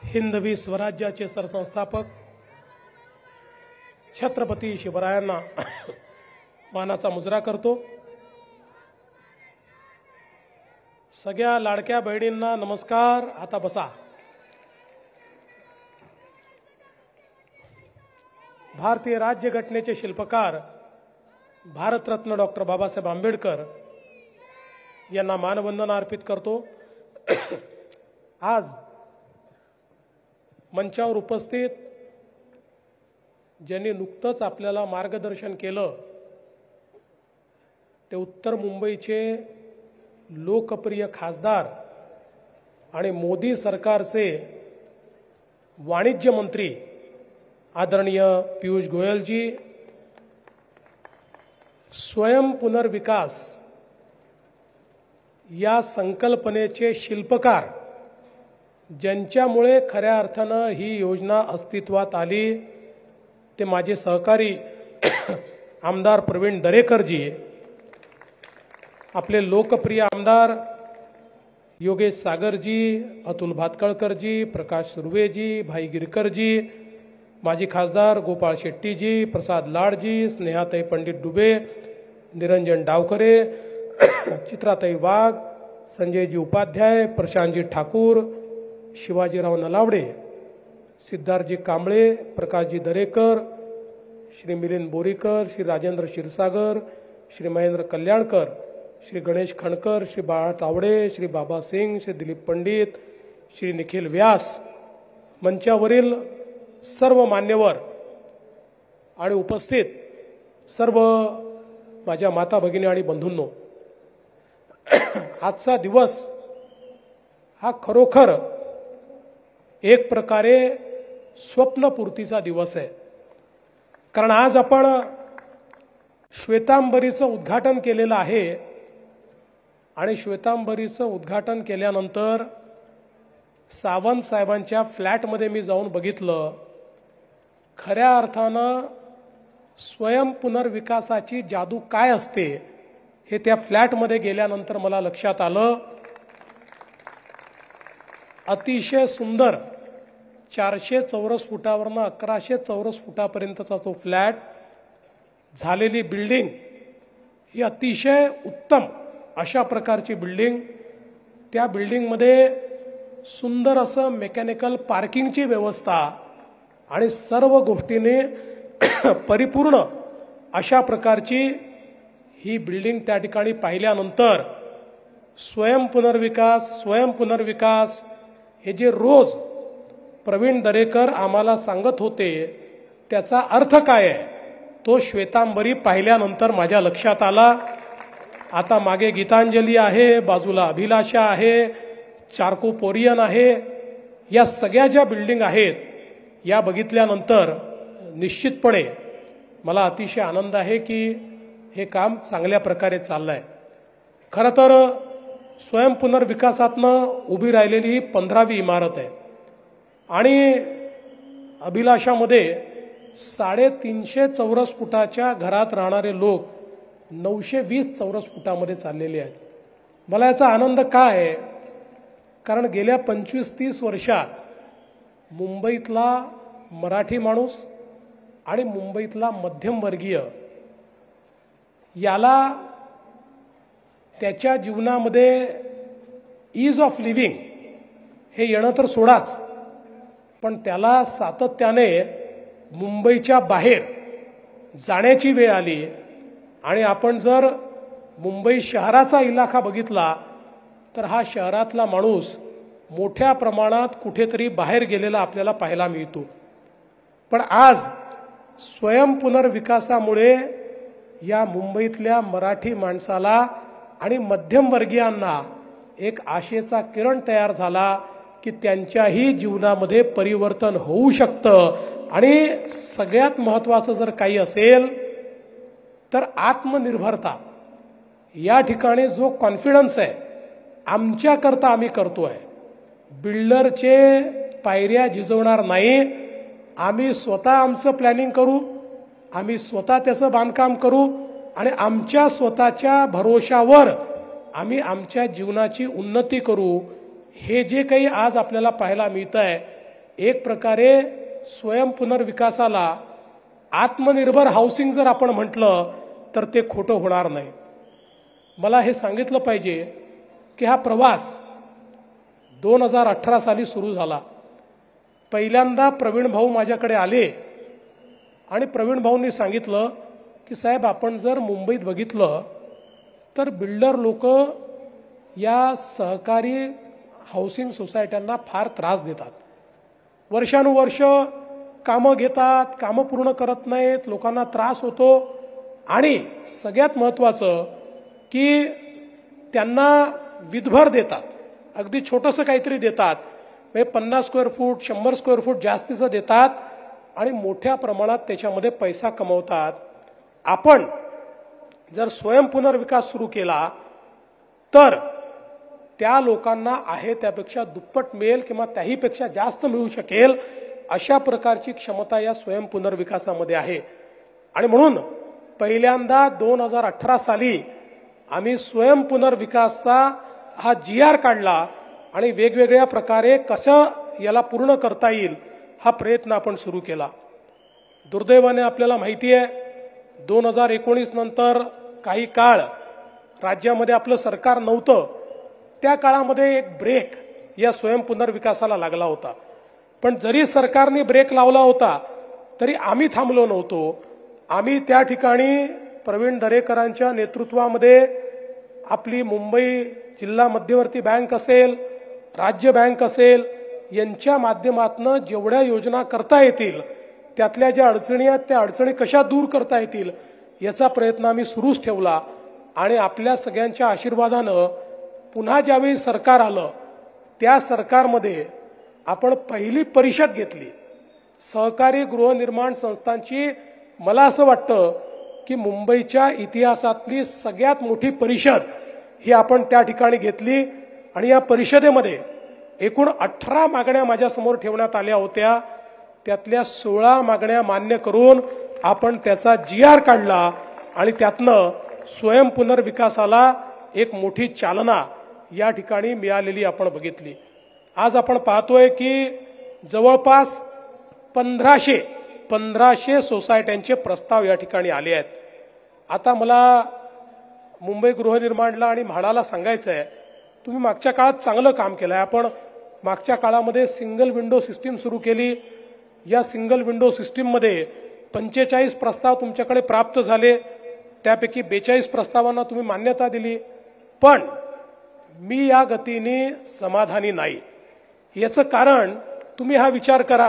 हिंदवी स्वराज्याचे सरसंस्थापक छत्रपती शिवरायांना मानाचा मुजरा करतो। सगळ्या लाडक्या बहिणींना नमस्कार। आता बसा। भारतीय राज्यघटनेचे शिल्पकार भारतरत्न डॉक्टर बाबासाहेब आंबेडकर यांना मानवंदना अर्पित करतो। आज मंचावर उपस्थित ज्यांनी नुकतंच आपल्याला मार्गदर्शन केलं ते उत्तर मुंबईचे लोकप्रिय खासदार आणि मोदी सरकारचे वाणिज्य मंत्री आदरणीय पीयूष गोयल जी, स्वयं पुनर्विकास या संकल्पनेचे शिल्पकार ज्यांच्यामुळे खऱ्या अर्थानं ही योजना अस्तित्वात आली ते माझे सहकारी आमदार प्रवीण दरेकरजी, आपले लोकप्रिय आमदार योगेश सागरजी, अतुल भातखळकरजी, प्रकाश सुर्वेजी, भाई गिरकरजी, माजी खासदार गोपाळ शेट्टीजी, प्रसाद लाडजी, स्नेहाताई पंडित डुबे, निरंजन डावखरे, चित्राताई वाघ, संजयजी उपाध्याय, प्रशांतजी ठाकूर, शिवाजीराव नलावडे, सिद्धार्थजी कांबळे, प्रकाशजी दरेकर, श्री मिलिंद बोरीकर, श्री राजेंद्र क्षीरसागर, श्री महेंद्र कल्याणकर, श्री गणेश खणकर, श्री बाळा तावडे, श्री बाबा सिंग, श्री दिलीप पंडित, श्री निखिल व्यास, मंचावरील सर्व मान्यवर आणि उपस्थित सर्व माझ्या माता भगिनी आणि बंधूंनो, आजचा दिवस हा खरोखर एक प्रकारे स्वप्नपूर्तीचा दिवस आहे। कारण आज आपण श्वेतांबरीचं उद्घाटन केलेलं आहे आणि श्वेतांबरीचं उद्घाटन केल्यानंतर सावंत साहेबांच्या फ्लॅटमध्ये मी जाऊन बघितलं। खऱ्या अर्थानं स्वयं पुनर्विकासाची जादू काय असते हे त्या फ्लॅटमध्ये गेल्यानंतर मला लक्षात आलं। अतिशय सुंदर 400 चौरस फुटावरनं 1100 चौरस फुटापर्यंतचा तो फ्लॅट, झालेली बिल्डिंग ही अतिशय उत्तम अशा प्रकारची बिल्डिंग। त्या बिल्डिंगमध्ये सुंदर असं मेकॅनिकल पार्किंगची व्यवस्था आणि सर्व गोष्टीने परिपूर्ण अशा प्रकारची ही बिल्डिंग त्या ठिकाणी पाहिल्यानंतर स्वयं पुनर्विकास हे जे रोज प्रवीण दरेकर आम्हाला सांगत होते त्याचा अर्थ काय आहे तो श्वेतांबरी पाहिल्यानंतर माझ्या लक्षात आला। आता मागे गीतांजली आहे, बाजूला अभिलाषा आहे, चारको पोरियन आहे, या सगळ्या ज्या बिल्डिंग आहेत या बघितल्यानंतर निश्चितपणे मला अतिशय आनंद आहे की हे काम चांगल्या प्रकारे चाललंय। खरं तर स्वयं पुनर्विकासातनं उभी राहिलेली ही 15वी इमारत आहे आणि अभिलाषामध्ये 350 चौरस फुटाच्या घरात राहणारे लोक 920 चौरस फुटामध्ये चाललेले आहेत। मला याचा आनंद काय आहे, कारण गेल्या 25-30 वर्षात मुंबईतला मराठी माणूस आणि मुंबईतला मध्यमवर्गीय याला त्याच्या जीवनामध्ये ईज ऑफ लिव्हिंग हे येणं तर सोडाच, पण त्याला सातत्याने मुंबईच्या बाहेर जाण्याची वेळ आली आणि आपण जर मुंबई शहराचा इलाका बघितला तर हा शहरातला माणूस मोठ्या प्रमाणात कुठेतरी बाहेर गेलेला आपल्याला पाहायला मिळतो। पण आज स्वयं पुनर्विकासामुळे या मुंबईतल्या मराठी माणसाला आणि मध्यमवर्गीयांना एक आशेचा किरण तयार झाला की त्यांच्याही जीवनामध्ये परिवर्तन होऊ शकतं। आणि सगळ्यात महत्त्वाचं जर काही असेल तर आत्मनिर्भरता। या ठिकाणी जो कॉन्फिडन्स आहे आमच्याकरता आम्ही करतोय, बिल्डरचे पायऱ्या झिजवणार नाही, आम्ही स्वतः आमचं प्लॅनिंग करू, आम्ही स्वतः त्याचं बांधकाम करू आणि आमच्या स्वतःच्या भरोशावर आम्ही आमच्या जीवनाची उन्नती करू। हे जे काही आज आपल्याला पाहायला मिळतंय एक प्रकारे स्वयंपुनर्विकासाला आत्मनिर्भर हाऊसिंग जर आपण म्हटलं तर ते खोटं होणार नाही. मला हे सांगितलं पाहिजे की हा प्रवास 2018 साली सुरू झाला. पहिल्यांदा प्रवीण भाऊ माझ्याकडे आले आणि प्रवीण भाऊंनी सांगितलं की साहेब, आपण जर मुंबईत बघितलं तर बिल्डर लोक या सहकारी हाऊसिंग सोसायट्यांना फार त्रास देतात. वर्षानुवर्ष कामं घेतात, कामं पूर्ण करत नाहीत, लोकांना त्रास होतो आणि सगळ्यात महत्त्वाचं की त्यांना विधभर देतात. अगदी छोटंसं काहीतरी देतात, म्हणजे 50 स्क्वेअर फूट 100 स्क्वेअर फूट जास्तीचं देतात आणि मोठ्या प्रमाणात त्याच्यामध्ये पैसा कमवतात. आपण जर स्वयंपुनर्विकास सुरू केला तर त्या लोकांना आहे त्यापेक्षा दुप्पट मिळेल किंवा त्याहीपेक्षा जास्त मिळू शकेल अशा प्रकारची क्षमता या स्वयंपुनर्विकासामध्ये आहे. आणि म्हणून पहिल्यांदा 2018 साली आम्ही स्वयंपुनर्विकासचा हा GR काढला आणि वेगवेगळ्या प्रकारे कसं याला पूर्ण करता येईल हा प्रयत्न आपण सुरू केला. दुर्दैवाने आपल्याला माहिती आहे 2019 नंतर काही काळ राज्यामध्ये आपलं सरकार नव्हतं. त्या काळामध्ये एक ब्रेक या स्वयंपुनर्विकासाला लागला होता. पण जरी सरकारने ब्रेक लावला होता तरी आम्ही थांबलो नव्हतो. आम्ही त्या ठिकाणी प्रवीण दरेकरांच्या नेतृत्वामध्ये आपली मुंबई जिल्हा मध्यवर्ती बँक असेल, राज्य बँक असेल, यांच्या माध्यमातून जेवढ्या योजना करता येतील त्यातल्या ज्या अडचणी आहेत त्या अडचणी कशा दूर करता येतील याचा प्रयत्न आम्ही सुरूच ठेवला. आणि आपल्या सगळ्यांच्या आशीर्वादानं पुन्हा ज्यावेळी सरकार आलं त्या सरकारमध्ये आपण पहिली परिषद घेतली सहकारी गृहनिर्माण संस्थांची. मला असं वाटतं की मुंबईच्या इतिहासातली सगळ्यात मोठी परिषद ही आपण त्या ठिकाणी घेतली आणि या परिषदेमध्ये एकूण 18 मागण्या माझ्यासमोर ठेवण्यात आल्या होत्या. त्यातल्या 16 मागण्या मान्य करून आपण त्याचा GR काढला आणि त्यातनं स्वयंपुनर्विकासाला एक मोठी चालना या ठिकाणी मिळालेली आपण बघितली. आज आपण पाहतोय की जवळपास 1500 सोसायट्यांचे प्रस्ताव या ठिकाणी आले आहेत. आता मला मुंबई गृहनिर्माणला आणि म्हाडाला सांगायचं आहे, तुम्ही मागच्या काळात चांगलं काम केलं आहे. आपण मागच्या काळामध्ये सिंगल विंडो सिस्टीम सुरू केली. या सिंगल विंडो सिस्टीममध्ये 45 प्रस्ताव तुमच्याकडे प्राप्त झाले, त्यापैकी 42 प्रस्तावांना तुम्ही मान्यता दिली. पण मी या गतीने समाधानी नाही. याचं कारण तुम्ही हा विचार करा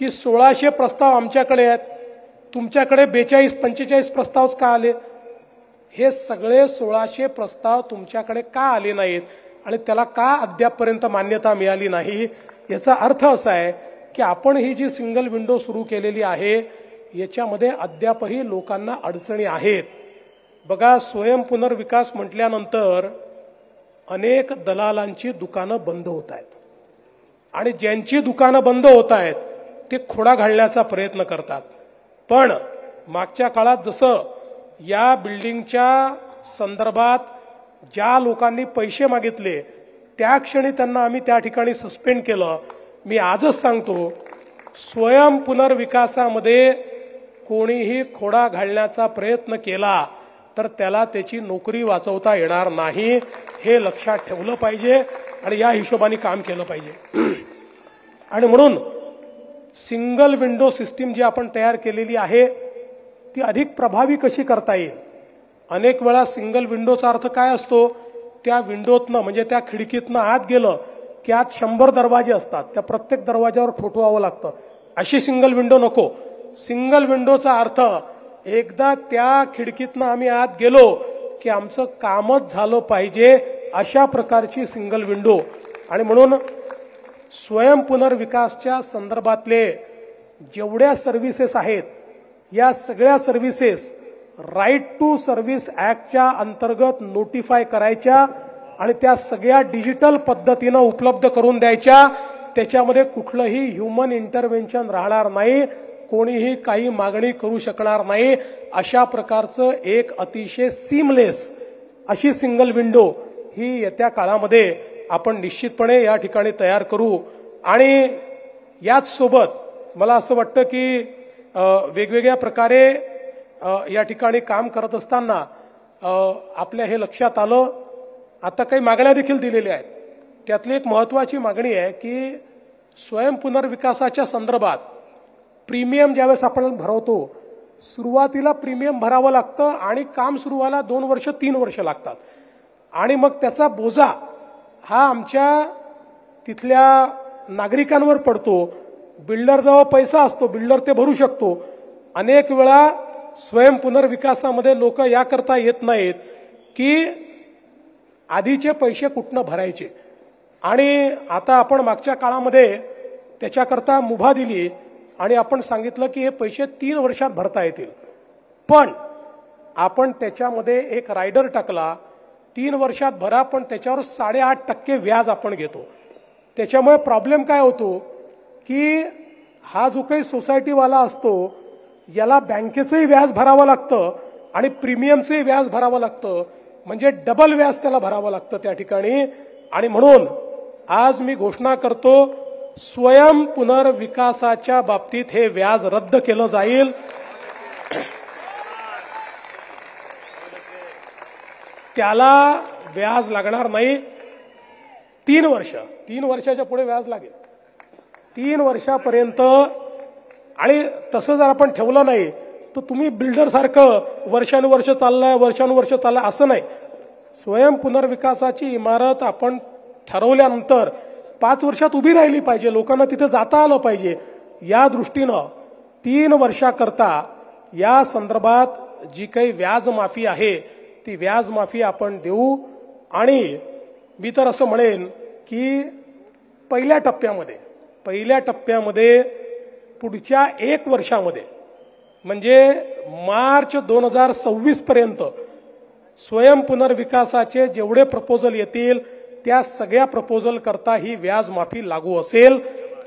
की 1600 प्रस्ताव आमच्याकडे आहेत, तुमच्याकडे 42-45 प्रस्ताव का आले? हे सगळे 1600 प्रस्ताव तुमच्याकडे का आले नाहीत आणि त्याला का अद्यापपर्यंत मान्यता मिळाली नाही? याचा अर्थ असा आहे की आपण ही जी सिंगल विंडो सुरू केलेली आहे याच्यामध्ये अद्यापही लोकांना अडचणी आहेत. बघा, स्वयंपुनर्विकास म्हटल्यानंतर अनेक दलालांची दुकानं बंद होत आहेत आणि ज्यांची दुकानं बंद होत आहेत ते खोडा घालण्याचा प्रयत्न करतात. पण मागच्या काळात जसं या बिल्डिंगच्या संदर्भात ज्या लोकांनी पैसे मागितले त्या क्षणी त्यांना आम्ही त्या ठिकाणी सस्पेंड केलं. मी आजच सांगतो, स्वयंपुनर्विकासामध्ये कोणीही खोडा घालण्याचा प्रयत्न केला तर त्याला त्याची नोकरी वाचवता येणार नाही. हे लक्षात ठेवलं पाहिजे आणि या हिशोबाने काम केलं पाहिजे. आणि म्हणून सिंगल विंडो सिस्टीम जी आपण तयार केलेली आहे ती अधिक प्रभावी कशी करता येईल. अनेक वेळा सिंगल विंडोचा अर्थ काय असतो? त्या विंडोतनं म्हणजे त्या खिडकीतनं आत गेलं की आत 100 दरवाजे असतात, त्या प्रत्येक दरवाजावर ठोठवावं लागतं. अशी सिंगल विंडो नको. सिंगल विंडोचा अर्थ एकदा त्या खिडकीतनं आम्ही आत गेलो की आमचं कामच झालं पाहिजे अशा प्रकारची सिंगल विंडो. आणि म्हणून स्वयंपुनर्विकासच्या संदर्भातले जेवढ्या सर्व्हिसेस आहेत या सगळ्या सर्व्हिसेस राईट टू सर्व्हिस ऍक्टच्या अंतर्गत नोटिफाय करायच्या आणि त्या सगळ्या डिजिटल पद्धतीनं उपलब्ध करून द्यायच्या. त्याच्यामध्ये कुठलंही ह्युमन इंटरव्हेन्शन राहणार नाही, कोणीही काही मागणी करू शकणार नाही. अशा प्रकारचं एक अतिशय सीमलेस अशी सिंगल विंडो ही येत्या काळामध्ये आपण निश्चितपणे या ठिकाणी तयार करू. आणि याच सोबत मला असं वाटतं की वेगवेगळ्या प्रकारे या ठिकाणी काम करत असताना आपल्या हे लक्षात आलं, आता काही मागण्या देखील दिलेल्या आहेत. त्यातली एक महत्त्वाची मागणी आहे की स्वयंपुनर्विकासाच्या संदर्भात प्रीमियम ज्यावेळेस आपण भरवतो, सुरुवातीला प्रीमियम भरावं लागतं आणि काम सुरू व्हायला 2 वर्ष 3 वर्ष लागतात आणि मग त्याचा बोजा हा आमच्या तिथल्या नागरिकांवर पडतो. बिल्डरजवळ पैसा असतो, बिल्डर ते भरू शकतो. अनेक वेळा स्वयंपुनर्विकासामध्ये लोक याकरता येत नाहीत की आधीचे पैसे कुठनं भरायचे. आणि आता आपण मागच्या काळामध्ये त्याच्याकरता मुभा दिली आणि आपण सांगितलं की हे पैसे 3 वर्षात भरता येतील. पण आपण त्याच्यामध्ये एक रायडर टाकला, 3 वर्षात भरा, पण त्याच्यावर 8.5% व्याज आपण घेतो. त्याच्यामुळे प्रॉब्लेम काय होतो की हा जो काही सोसायटीवाला असतो याला बँकेचंही व्याज भरावं लागतं आणि प्रीमियमचंही व्याज भरावं लागतं, म्हणजे डबल व्याज त्याला भरावं लागतं त्या ठिकाणी. आणि म्हणून आज मी घोषणा करतो, स्वयंपुनर्विकासाच्या बाबतीत हे व्याज रद्द केलं जाईल. त्याला व्याज लागणार नाही. 3 वर्षाच्या पुढे व्याज लागेल. 3 वर्षापर्यंत. आणि तसं जर आपण ठेवलं नाही तर तुम्ही बिल्डर सारखं वर्षानुवर्ष चाललंय असं नाही. स्वयंपुनर्विकासाची इमारत आपण ठरवल्यानंतर 5 वर्षात उभी राहिली पाहिजे, लोकांना तिथे जाता आलं पाहिजे. या दृष्टीनं 3 वर्षाकरता या संदर्भात जी काही व्याज माफी आहे ती व्याज माफी आपण देऊ. आणि मी तर असं म्हणेन की पहिल्या टप्प्यामध्ये पुढच्या 1 वर्षामध्ये म्हणजे मार्च 2026 पर्यंत स्वयंपुनर्विकासाचे जेवढे प्रपोजल येतील त्या सगळ्या प्रपोजल करता ही व्याज माफी लागू असेल.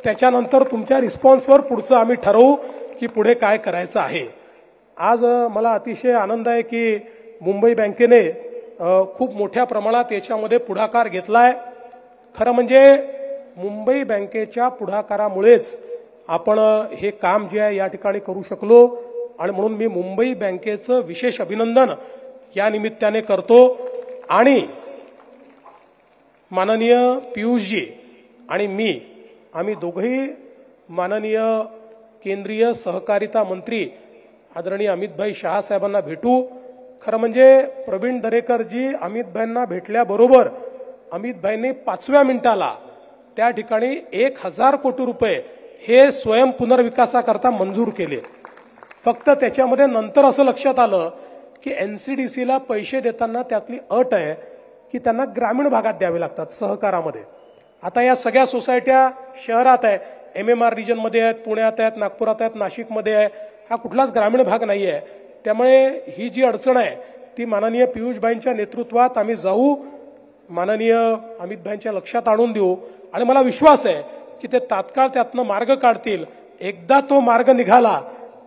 त्याच्यानंतर तुमच्या रिस्पॉन्सवर पुढचं आम्ही ठरवू की पुढे काय करायचं आहे. आज मला अतिशय आनंद आहे की मुंबई बँकेने खूप मोठ्या प्रमाणात याच्यामध्ये पुढाकार घेतलाय. खरं म्हणजे मुंबई बँकेच्या पुढाकारामुळेच आपण हे काम जे आहे या ठिकाणी करू शकलो. आणि म्हणून मी मुंबई बँकेचं विशेष अभिनंदन या निमित्ताने करतो. आणि माननीय पियुषजी आणि मी आम्ही दोघंही माननीय केंद्रीय सहकारिता मंत्री आदरणीय अमितभाई शहा साहेबांना भेटू. खरं म्हणजे प्रवीण दरेकरजी अमितभाईंना भेटल्याबरोबर अमितभाईंनी 5व्या मिनिटाला त्या ठिकाणी 1000 कोटी रुपये हे स्वयंपुनर्विकासाकरता मंजूर केले. फक्त त्याच्यामध्ये नंतर असं लक्षात आलं की एनसीडीसीला पैसे देताना त्यातली अट आहे की त्यांना ग्रामीण भागात द्यावे लागतात सहकारामध्ये. आता या सगळ्या सोसायट्या शहरात आहे, MMR रिजनमध्ये आहेत, पुण्यात आहेत, नागपुरात आहेत, नाशिकमध्ये आहे. हा कुठलाच ग्रामीण भाग नाही आहे. त्यामुळे ही जी अडचण आहे ती माननीय पियुषभाईंच्या नेतृत्वात आम्ही जाऊ, माननीय अमितभाईंच्या लक्षात आणून देऊ. आणि मला विश्वास आहे की ते तात्काळ त्यातनं मार्ग काढतील. एकदा तो मार्ग निघाला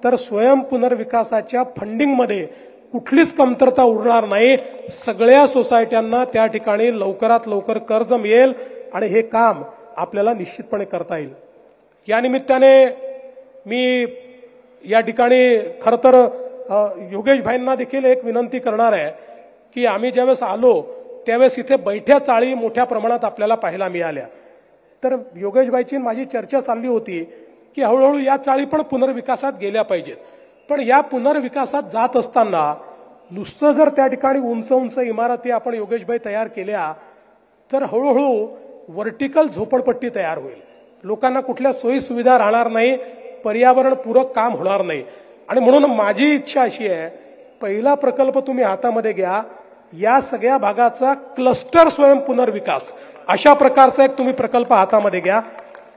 तर स्वयंपुनर्विकासाच्या फंडिंगमध्ये कुठलीच कमतरता उरणार नाही. सगळ्या सोसायट्यांना त्या ठिकाणी लवकरात लवकर कर्ज मिळेल आणि हे काम आपल्याला निश्चितपणे करता येईल. या निमित्ताने मी या ठिकाणी खरं तर योगेश भाईंना देखील एक विनंती करणार आहे की आम्ही ज्यावेळेस आलो त्यावेळेस इथे बैठ्या चाळी मोठ्या प्रमाणात आपल्याला पाहायला मिळाल्या. तर योगेश भाईची माझी चर्चा चालली होती की हळूहळू या चाळी पण पुनर्विकासात गेल्या पाहिजेत. पण या पुनर्विकासात जात असताना नुसतं जर त्या ठिकाणी उंच इमारती आपण योगेशभाई तयार केल्या तर हळूहळू व्हर्टिकल झोपडपट्टी तयार होईल. लोकांना कुठल्या सोयी सुविधा राहणार नाही, पर्यावरणपूरक काम होणार नाही. आणि म्हणून माझी इच्छा अशी आहे, पहिला प्रकल्प तुम्ही हातामध्ये घ्या, या सगळ्या भागाचा क्लस्टर स्वयंपुनर्विकास अशा प्रकारचा एक तुम्ही प्रकल्प हातामध्ये घ्या.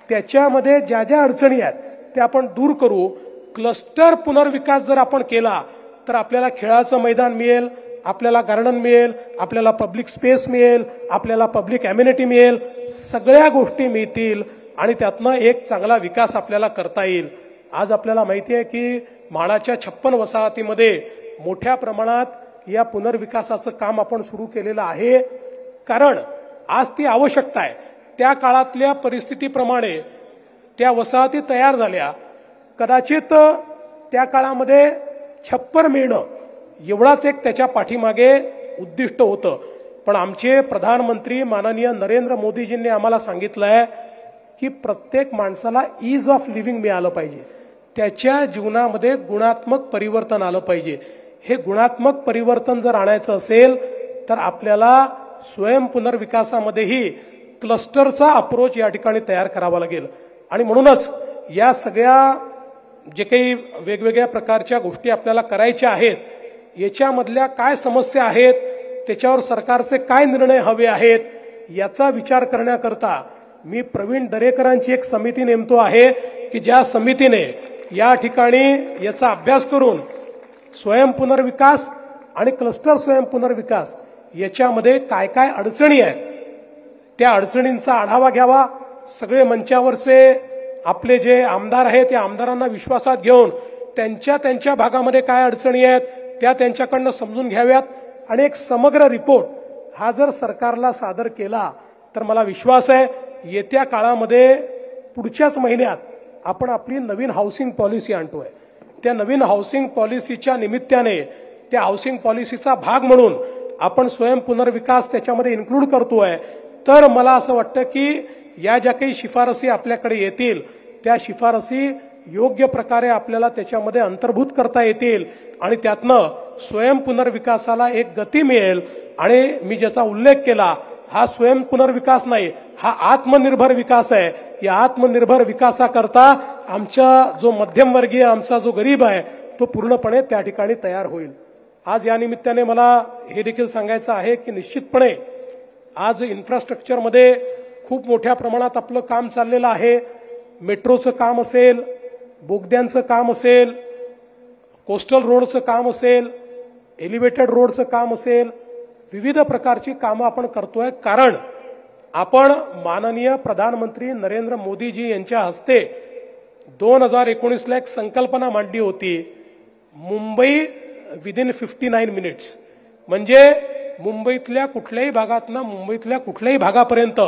त्याच्यामध्ये ज्या ज्या अडचणी आहेत त्या आपण दूर करू. क्लस्टर पुनर्विकास जर आपण केला तर आपल्याला खेळाचं मैदान मिळेल, आपल्याला गार्डन मिळेल, आपल्याला पब्लिक स्पेस मिळेल, आपल्याला पब्लिक अम्युनिटी मिळेल, सगळ्या गोष्टी मिळतील आणि त्यातनं एक चांगला विकास आपल्याला करता येईल. आज आपल्याला माहिती आहे की म्हाडाच्या 56 वसाहतीमध्ये मोठ्या प्रमाणात या पुनर्विकासाचं काम आपण सुरू केलेलं आहे. कारण आज ती आवश्यकता आहे. त्या काळातल्या परिस्थितीप्रमाणे त्या वसाहती तयार झाल्या. कदाचित त्या काळामध्ये छप्पर मिळणं एवढाच एक त्याच्या पाठीमागे उद्दिष्ट होतं. पण आमचे प्रधानमंत्री माननीय नरेंद्र मोदीजींनी आम्हाला सांगितलंय की प्रत्येक माणसाला ईज ऑफ लिव्हिंग मिळालं पाहिजे, त्याच्या जीवनामध्ये गुणात्मक परिवर्तन आलं पाहिजे. हे गुणात्मक परिवर्तन जर आणायचं असेल तर आपल्याला स्वयं पुनर्विकासामध्येही क्लस्टरचा अप्रोच या ठिकाणी तयार करावा लागेल. आणि म्हणूनच या सगळ्या जे काही वेगवेगळ्या प्रकारच्या गोष्टी आपल्याला करायच्या आहेत, याच्यामधल्या काय समस्या आहेत, त्याच्यावर सरकारचे काय निर्णय हवे आहेत, याचा विचार करण्याकरता मी प्रवीण दरेकरांची एक समिती नेमतो आहे की ज्या समितीने या ठिकाणी याचा अभ्यास करून स्वयं पुनर्विकास आणि क्लस्टर स्वयं पुनर्विकास याच्यामध्ये काय काय अडचणी आहेत त्या अडचणींचा आढावा घ्यावा. सगळे मंचावरचे आपले जे आमदार आहेत त्या आमदारांना विश्वासात घेऊन त्यांच्या भागामध्ये काय अडचणी आहेत त्या त्यांच्याकडनं समजून घ्याव्यात आणि एक समग्र रिपोर्ट हा जर सरकारला सादर केला तर मला विश्वास आहे येत्या काळामध्ये पुढच्याच महिन्यात आपण आपली नवीन हाऊसिंग पॉलिसी आणतोय. त्या नवीन हाऊसिंग पॉलिसीच्या निमित्ताने त्या हाऊसिंग पॉलिसीचा भाग म्हणून आपण स्वयं पुनर्विकास त्याच्यामध्ये इन्क्लूड करतोय. तर मला असं वाटतं की या ज्या काही शिफारसी आपल्याकडे येतील त्या शिफारसी योग्य प्रकारे आपल्याला त्याच्यामध्ये अंतर्भूत करता येतील आणि त्यातनं स्वयं पुनर्विकासाला एक गती मिळेल. आणि मी ज्याचा उल्लेख केला हा स्वयं पुनर्विकास नाही, हा आत्मनिर्भर विकास आहे. या आत्मनिर्भर विकासाकरता आमचा जो मध्यमवर्गीय आमचा जो गरीब आहे तो पूर्णपणे त्या ठिकाणी तयार होईल. आज या निमित्ताने मला हे देखील सांगायचं आहे की निश्चितपणे आज इन्फ्रास्ट्रक्चरमध्ये खूप मोठ्या प्रमाणात आपलं काम चाललेलं आहे. मेट्रोचं काम असेल, बोगद्यांचं काम असेल, कोस्टल रोडचं काम असेल, एलिव्हेटेड रोडचं काम असेल, विविध प्रकारची कामं आपण करतोय. कारण आपण माननीय प्रधानमंत्री नरेंद्र मोदीजी यांच्या हस्ते 2019ला एक संकल्पना मांडली होती, मुंबई विदिन 59 मिनिट्स. म्हणजे मुंबईतल्या कुठल्याही भागातनं मुंबईतल्या कुठल्याही भागापर्यंत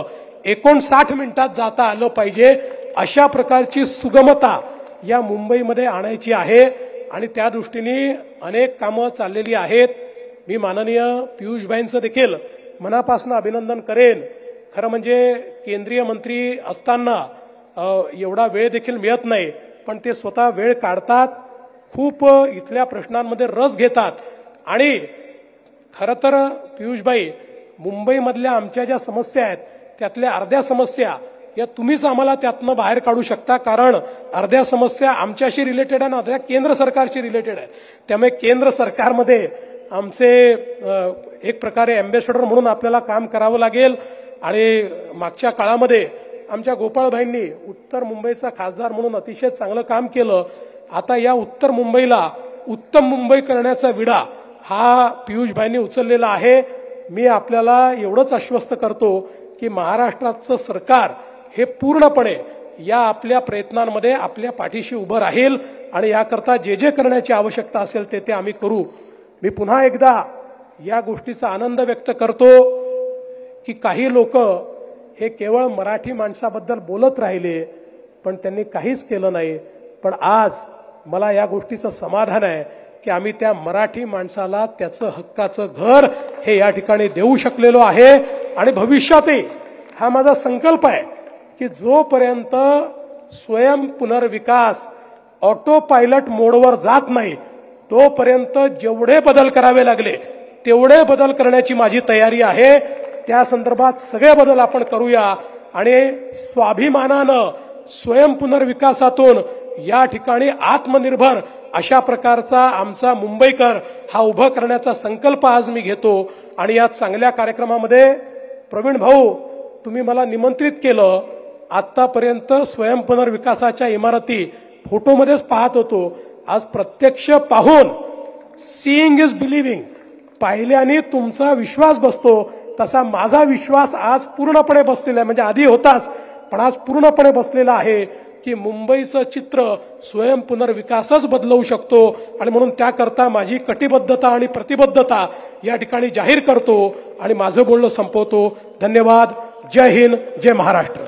59 मिनिटात जाता आलं पाहिजे अशा प्रकारची सुगमता या मुंबईमध्ये आणायची आहे. आणि त्या दृष्टीने अनेक कामं चाललेली आहेत. मी माननीय पियुषभाईंचं देखील मनापासून अभिनंदन करेन. खरं म्हणजे केंद्रीय मंत्री असताना एवढा वेळ देखील मिळत नाही, पण ते स्वतः वेळ काढतात, खूप इथल्या प्रश्नांमध्ये रस घेतात. आणि खरं तर पियुषभाई, मुंबईमधल्या आमच्या ज्या समस्या आहेत त्यातल्या अर्ध्या समस्या या तुम्हीच आम्हाला त्यातनं बाहेर काढू शकता. कारण अर्ध्या समस्या आमच्याशी रिलेटेड आहे आणि अर्ध्या केंद्र सरकारशी रिलेटेड आहे. त्यामुळे केंद्र सरकारमध्ये आमचे एक प्रकारे अँबॅसेडर म्हणून आपल्याला काम करावं लागेल. आणि मागच्या काळामध्ये आमच्या गोपाळभाईंनी उत्तर मुंबईचा खासदार म्हणून अतिशय चांगलं काम केलं. आता या उत्तर मुंबईला उत्तम मुंबई करण्याचा विडा हा पियुषभाईंनी उचललेला आहे. मी आपल्याला एवढंच आश्वस्त करतो की महाराष्ट्राचं सरकार हे पूर्णपणे या आपल्या प्रयत्नांमध्ये आपल्या पाठीशी उभं राहील आणि याकरता जे जे करण्याची आवश्यकता असेल ते आम्ही करू. मी पुन्हा एकदा या गोष्टीचा आनंद व्यक्त करतो की काही लोक हे केवळ मराठी माणसाबद्दल बोलत राहिले पण त्यांनी काहीच केलं नाही. पण आज मला या गोष्टीचं समाधान आहे की आम्ही त्या मराठी माणसाला त्याचं हक्काचं घर हे या ठिकाणी देऊ शकलेलो आहे. आणि भविष्यातही हा माझा संकल्प आहे की जोपर्यंत स्वयं पुनर्विकास ऑटो पायलट मोडवर जात नाही तोपर्यंत जेवढे बदल करावे लागले तेवढे बदल करण्याची माझी तयारी आहे. त्या संदर्भात सगळे बदल आपण करूया आणि स्वाभिमानानं स्वयं पुनर्विकासातून या ठिकाणी आत्मनिर्भर अशा प्रकारचा आमचा मुंबईकर हा उभा करण्याचा संकल्प आज मी घेतो. आणि या चांगल्या कार्यक्रमामध्ये प्रवीण भाऊ तुम्ही मला निमंत्रित केलं. आतापर्यंत स्वयं पुनर्विकासाच्या इमारती फोटोमध्येच पाहत होतो, आज प्रत्यक्ष पाहून सीइंग इज बिलिव्हिंग, पाहिल्याने तुमचा विश्वास बसतो. तसा माझा विश्वास आज पूर्णपणे बसलेला आहे. म्हणजे आधी होताच पण आज पूर्णपणे बसलेला आहे की मुंबईचं चित्र स्वयं पुनर्विकासच बदलवू शकतो. आणि म्हणून त्याकरता माझी कटिबद्धता आणि प्रतिबद्धता या ठिकाणी जाहीर करतो आणि माझं बोलणं संपवतो. धन्यवाद. जय हिंद, जय महाराष्ट्र.